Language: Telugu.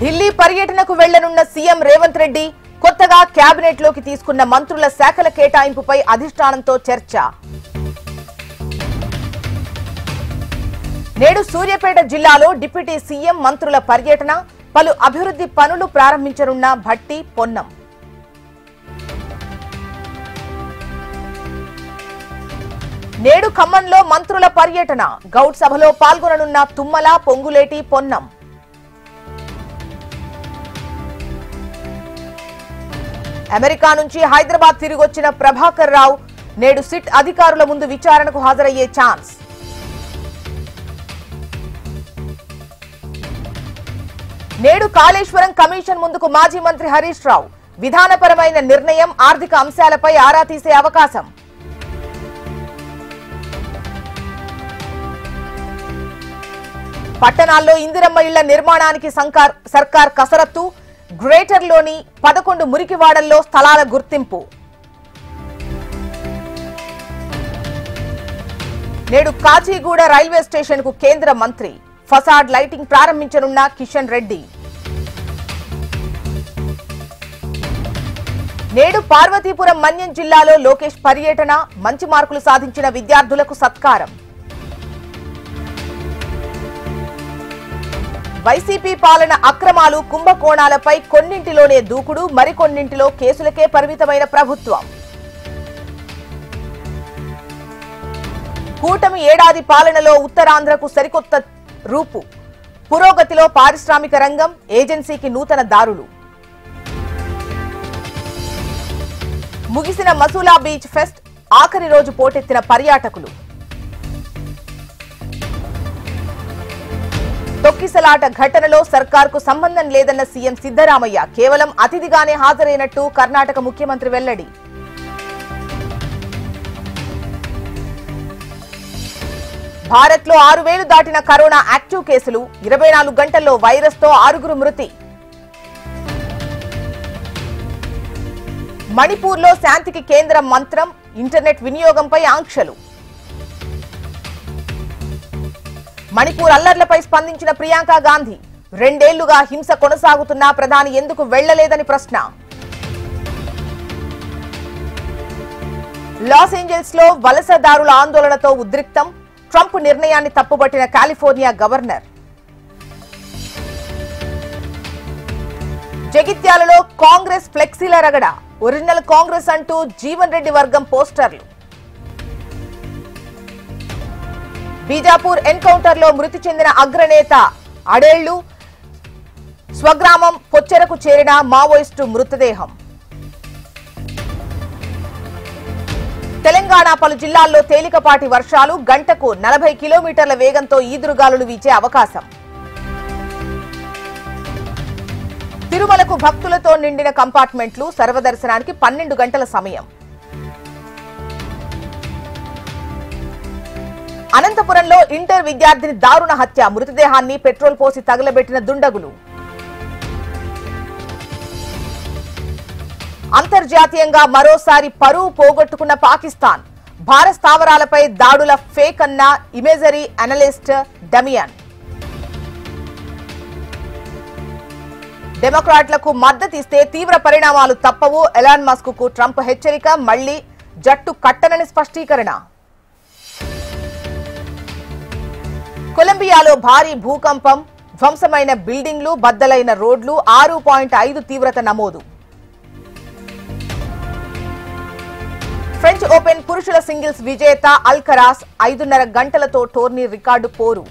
ఢిల్లీ పర్యటనకు వెళ్లనున్న సీఎం రేవంత్ రెడ్డి కొత్తగా కేబినెట్ లోకి తీసుకున్న మంత్రుల శాఖల కేటాయింపుపై అధిష్టానంతో చర్చ. నేడు సూర్యాపేట జిల్లాలో డిప్యూటీ సీఎం మంత్రుల పర్యటన, పలు అభివృద్ధి పనులు ప్రారంభించనున్న భట్టి పొన్నం. నేడు ఖమ్మంలో మంత్రుల పర్యటన, గౌడ్ సభలో పాల్గొననున్న తుమ్మల, పొంగులేటి, పొన్నం. అమెరికా నుంచి హైదరాబాద్ తిరిగొచ్చిన ప్రభాకర్ రావు నేడు సిట్ అధికారుల ముందు విచారణకు హాజరయ్యే ఛాన్స్. నేడు కాళేశ్వరం కమిషన్ ముందుకు మాజీ మంత్రి హరీష్ రావు విధానపరమైన నిర్ణయం, ఆర్థిక అంశాలపై ఆరా తీసే అవకాశం. పట్టణాల్లో ఇందిరమ్మ ఇళ్ల నిర్మాణానికి సర్కార్ కసరత్తు, గ్రేటర్లోని 11 మురికివాడల్లో స్థలాల గుర్తింపు. నేడు కాచిగూడ రైల్వే స్టేషన్ కు కేంద్ర మంత్రి, ఫసాడ్ లైటింగ్ ప్రారంభించనున్న కిషన్ రెడ్డి. నేడు పార్వతీపురం మన్యం జిల్లాలో లోకేష్ పర్యటన, మంచి మార్కులు సాధించిన విద్యార్థులకు సత్కారం. వైసీపీ పాలన అక్రమాలు, కుంభకోణాలపై కొన్నింటిలోనే దూకుడు, మరికొన్నింటిలో కేసులకే పరిమితమైన ప్రభుత్వం. కూటమి ఏడాది పాలనలో ఉత్తరాంధ్రకు సరికొత్త రూపు, పురోగతిలో పారిశ్రామిక రంగం, ఏజెన్సీకి నూతన దారులు. ముగిసిన మసూలా బీచ్ ఫెస్ట్, ఆఖరి రోజు పోటెత్తిన పర్యాటకులు. తొక్కిసలాట ఘటనలో సర్కార్కు సంబంధం లేదన్న సీఎం సిద్దరామయ్య, కేవలం అతిథిగానే హాజరైనట్టు కర్ణాటక ముఖ్యమంత్రి వెల్లడి. భారత్లో 6,000 దాటిన కరోనా యాక్టివ్ కేసులు, 24 గంటల్లో వైరస్ తో 6 మృతి. మణిపూర్లో శాంతికి కేంద్రం మంత్రం, ఇంటర్నెట్ వినియోగంపై ఆంక్షలు. మణిపూర్ అల్లర్లపై స్పందించిన ప్రియాంక గాంధీ, 2 ఏళ్లుగా హింస కొనసాగుతున్నా ప్రధాని ఎందుకు వెళ్లలేదని ప్రశ్న. లాస్ ఏంజల్స్ లో వలసదారుల ఆందోళనతో ఉద్రిక్తం, ట్రంప్ నిర్ణయాన్ని తప్పుబట్టిన కాలిఫోర్నియా గవర్నర్. జగిత్యాలలో కాంగ్రెస్ ఫ్లెక్సీల రగడ, ఒరిజినల్ కాంగ్రెస్ అంటూ జీవన్ రెడ్డి వర్గం పోస్టర్లు. బీజాపూర్ ఎన్కౌంటర్ లో మృతి చెందిన అగ్రనేత అడేళ్లు, స్వగ్రామం పొచ్చెరకు చేరిన మావోయిస్టు మృతదేహం. తెలంగాణ పలు జిల్లాల్లో తేలికపాటి వర్షాలు, గంటకు 40 కిలోమీటర్ల వేగంతో ఈదురుగాలులు వీచే అవకాశం. తిరుమలకు భక్తులతో నిండిన కంపార్ట్మెంట్లు, సర్వదర్శనానికి 12 గంటల సమయం. అనంతపురంలో ఇంటర్ విద్యార్థిని దారుణ హత్య, మృతదేహాన్ని పెట్రోల్ పోసి తగలబెట్టిన దుండగులు. అంతర్జాతీయంగా మరోసారి పరువు పోగొట్టుకున్న పాకిస్తాన్, భారత్ స్థావరాలపై దాడుల ఫేక్ అన్న ఇమేజరీ అనలిస్ట్ డమియాన్. డెమోక్రాట్లకు మద్దతిస్తే తీవ్ర పరిణామాలు తప్పవు, ఎలాన్ మస్క్ కు ట్రంప్ హెచ్చరిక, మళ్లీ జట్టు కట్టనని స్పష్టీకరణ. కొలంబియాలో భారీ భూకంపం, ధ్వంసమైన బిల్డింగ్లు, బద్దలైన రోడ్లు, 6.5 తీవ్రత నమోదు. ఫ్రెంచ్ ఓపెన్ పురుషుల సింగిల్స్ విజేత అల్కరాస్ 5.5 గంటలతో టోర్నీ రికార్డు పోరు.